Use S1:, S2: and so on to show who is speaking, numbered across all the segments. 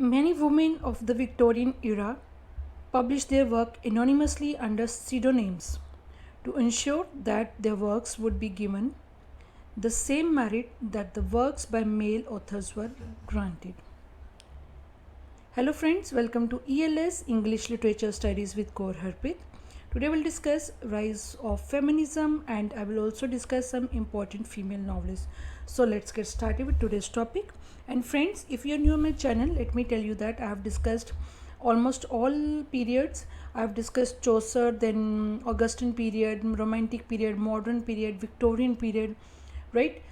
S1: Many women of the Victorian era published their work anonymously under pseudonyms to ensure that their works would be given the same merit that the works by male authors were granted. Hello friends, welcome to ELS English Literature Studies with Kaur Harpit. Today we'll discuss rise of feminism and I will also discuss some important female novelists. So let's get started with today's topic. And friends, if you're new on my channel, let me tell you that I have discussed almost all periods. I have discussed Chaucer, then Augustan period, Romantic period, modern period, Victorian period, right?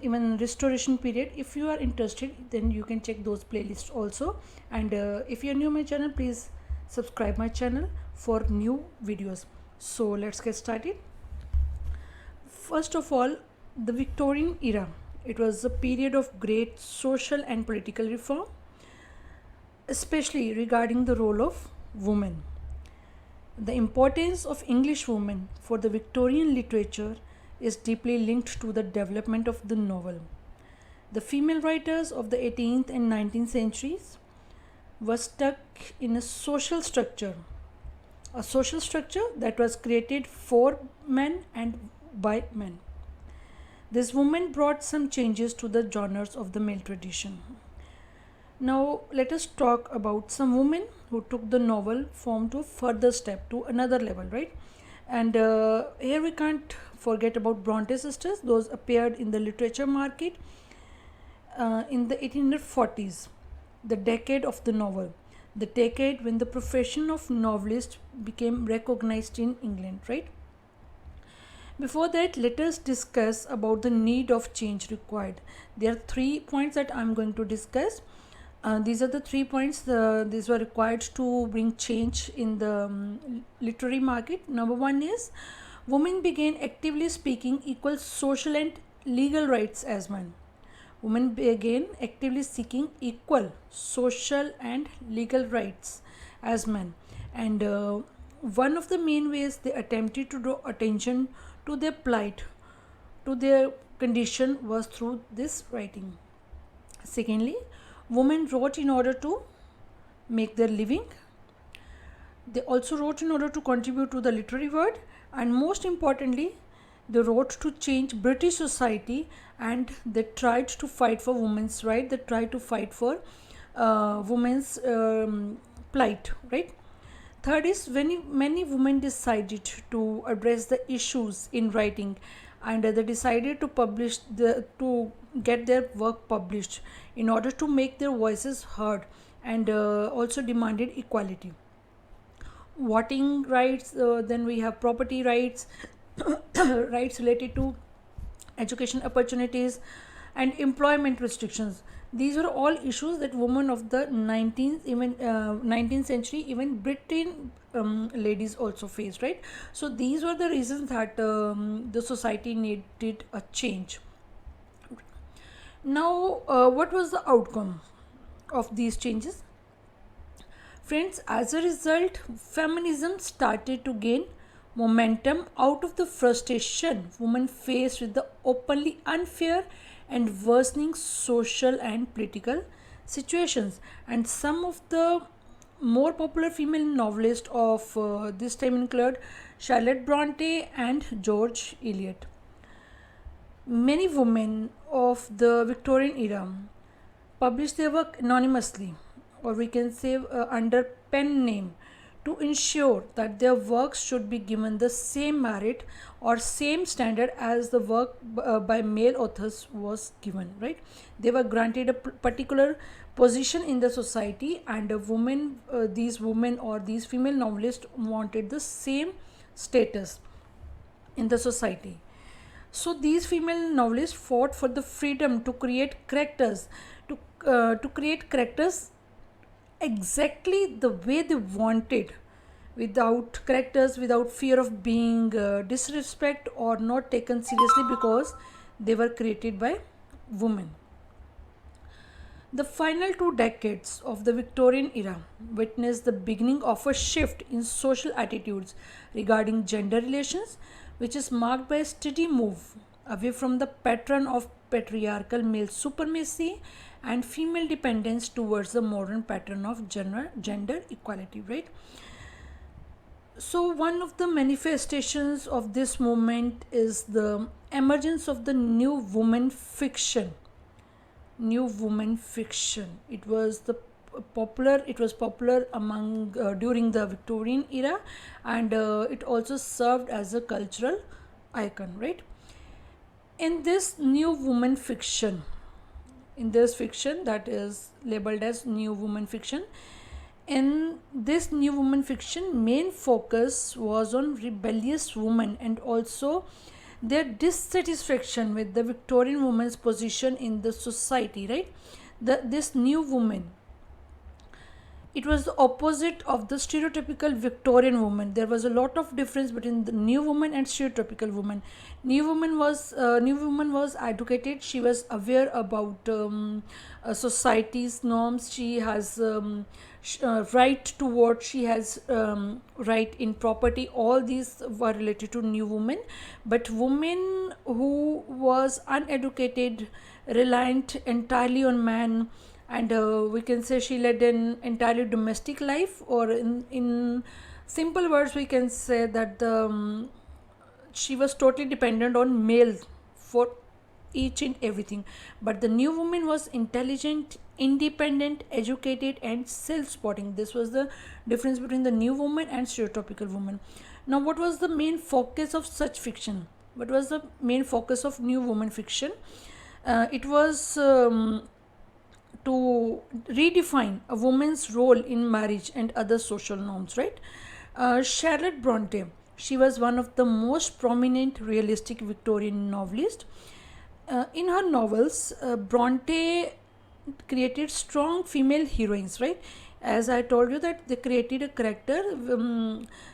S1: Even restoration period. If you are interested, then you can check those playlists also. And if you're new to my channel, please subscribe my channel for new videos. So let's get started. First of all, the Victorian era. It was a period of great social and political reform, especially regarding the role of women. The importance of English women for the Victorian literature is deeply linked to the development of the novel. The female writers of the 18th and 19th centuries were stuck in a social structure that was created for men and by men. This woman brought some changes to the genres of the male tradition. Now let us talk about some women who took the novel form to a further step, to another level, right? And here we can't forget about Bronte sisters. Those appeared in the literature market in the 1840s, the decade of the novel, the decade when the profession of novelist became recognized in England, right? Before that, let us discuss about the need of change required. There are 3 points that I'm going to discuss. These are the 3 points. These were required to bring change in the literary market. Number 1 is women began actively speaking equal social and legal rights as men. Women began actively seeking equal social and legal rights as men. And one of the main ways they attempted to draw attention to their plight, to their condition, was through this writing. Secondly, women wrote in order to make their living. They also wrote in order to contribute to the literary world, and most importantly, they wrote to change British society, and they tried to fight for women's rights. They tried to fight for women's plight, right? Third is when many women decided to address the issues in writing, and they decided to to get their work published in order to make their voices heard, and also demanded equality. Voting rights, then we have property rights, rights related to education opportunities, and employment restrictions. These are all issues that women of the 19th century, even Britain, ladies also faced, right? So these were the reasons that the society needed a change. Now, what was the outcome of these changes? Friends, as a result, feminism started to gain momentum out of the frustration women faced with the openly unfair and worsening social and political situations. And some of the more popular female novelists of this time include Charlotte Bronte and George Eliot. Many women of the Victorian era published their work anonymously, or we can say under pen name, to ensure that their works should be given the same merit or same standard as the work by male authors was given, right? They were granted a particular position in the society, and these women or these female novelists wanted the same status in the society. So these female novelists fought for the freedom to create characters, to create characters exactly the way they wanted, without fear of being disrespect or not taken seriously because they were created by women. The final 2 decades of the Victorian era witnessed the beginning of a shift in social attitudes regarding gender relations, which is marked by a steady move away from the pattern of patriarchal male supremacy and female dependence towards the modern pattern of gender equality, right? So, one of the manifestations of this movement is the emergence of the new woman fiction. New woman fiction. It was popular among during the Victorian era, and it also served as a cultural icon, right? In this new woman fiction, in this fiction that is labeled as new woman fiction, in this new woman fiction, main focus was on rebellious women and also their dissatisfaction with the Victorian woman's position in the society, right? This new woman, it was the opposite of the stereotypical Victorian woman. There was a lot of difference between the new woman and stereotypical woman. New woman was educated. She was aware about society's norms. She has right to vote. She has right in property. All these were related to new woman. But woman who was uneducated, reliant entirely on man, and we can say she led an entirely domestic life, or in simple words we can say that she was totally dependent on male for each and everything. But the new woman was intelligent, independent, educated, and self-spotting. This was the difference between the new woman and stereotypical woman. Now, what was the main focus of such fiction? What was the main focus of new woman fiction? It was to redefine a woman's role in marriage and other social norms, right? Charlotte Bronte, she was one of the most prominent realistic Victorian novelists. In her novels, Bronte created strong female heroines, right? As I told you that they created a character,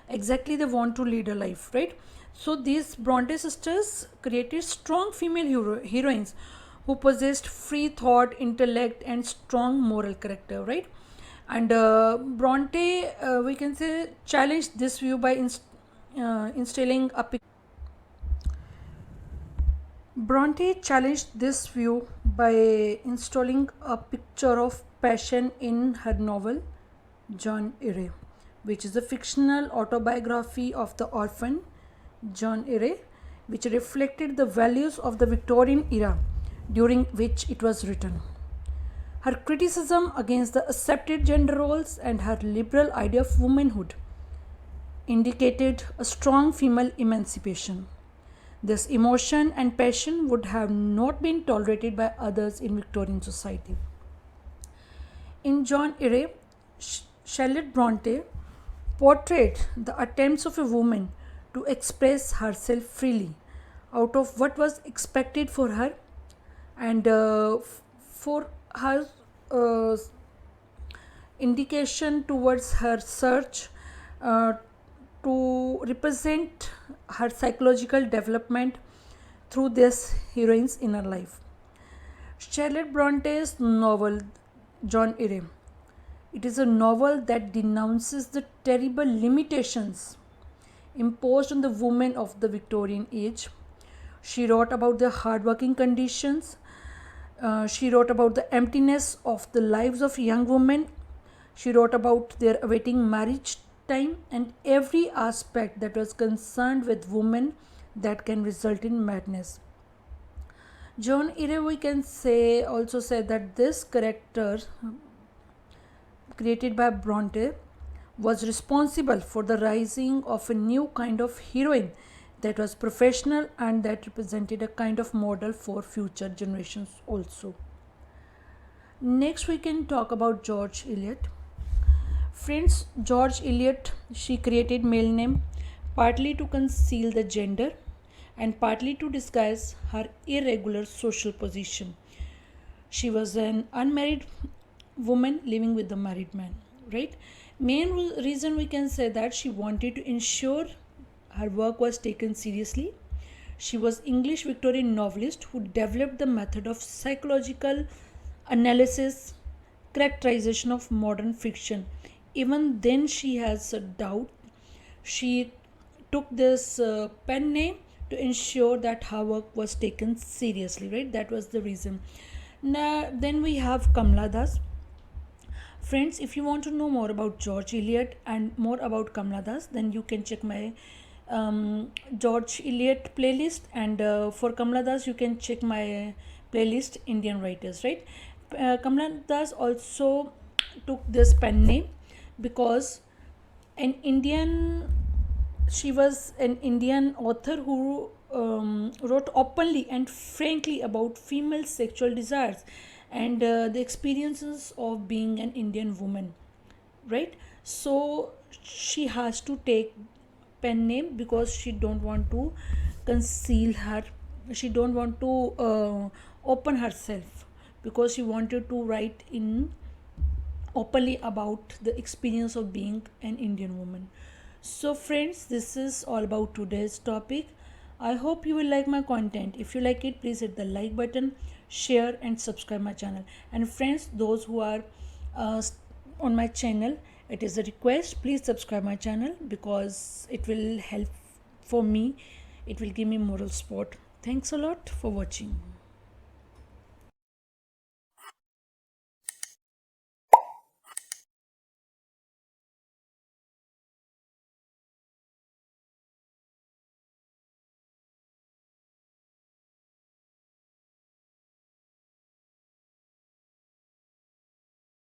S1: exactly they want to lead a life, right? So these Bronte sisters created strong female heroines who possessed free thought, intellect, and strong moral character, right? And Bronte, we can say, challenged this view by instilling a Bronte challenged this view by installing a picture of passion in her novel John Eyre, which is a fictional autobiography of the orphan John Eyre, which reflected the values of the Victorian era during which it was written. Her criticism against the accepted gender roles and her liberal idea of womanhood indicated a strong female emancipation. This emotion and passion would have not been tolerated by others in Victorian society. In John Eyre, Charlotte Bronte portrayed the attempts of a woman to express herself freely out of what was expected for her, and for her uh, indication towards her search uh, to represent her psychological development through this heroine's inner life. Charlotte Bronte's novel John Eyre, it is a novel that denounces the terrible limitations imposed on the women of the Victorian age. She wrote about the hardworking conditions. She wrote about the emptiness of the lives of young women. She wrote about their awaiting marriage time and every aspect that was concerned with women that can result in madness. John Eyre, we can say, also said that this character created by Bronte was responsible for the rising of a new kind of heroine that was professional and that represented a kind of model for future generations also. Next, we can talk about George Eliot. Friends, George Eliot, she created male name partly to conceal the gender and partly to disguise her irregular social position. She was an unmarried woman living with a married man, right? Main reason we can say that she wanted to ensure her work was taken seriously. She was English Victorian novelist who developed the method of psychological analysis, characterization of modern fiction. Even then, she has a doubt. She took this pen name to ensure that her work was taken seriously, right? That was the reason. Now, then we have Kamala Das. Friends, if you want to know more about George Eliot and more about Kamala Das, then you can check my George Eliot playlist, and for Kamala Das, you can check my playlist Indian Writers, right? Kamala Das also took this pen name because an Indian she was an Indian author who wrote openly and frankly about female sexual desires and the experiences of being an Indian woman, right? So she has to take pen name because she don't want to conceal her, she don't want to open herself, because she wanted to write in openly about the experience of being an Indian woman. So, friends, this is all about today's topic. I hope you will like my content. If you like it, please hit the like button, share, and subscribe my channel. And friends, those who are uh, on my channel, it is a request. Please subscribe my channel because it will help for me. It will give me moral support. Thanks a lot for watching.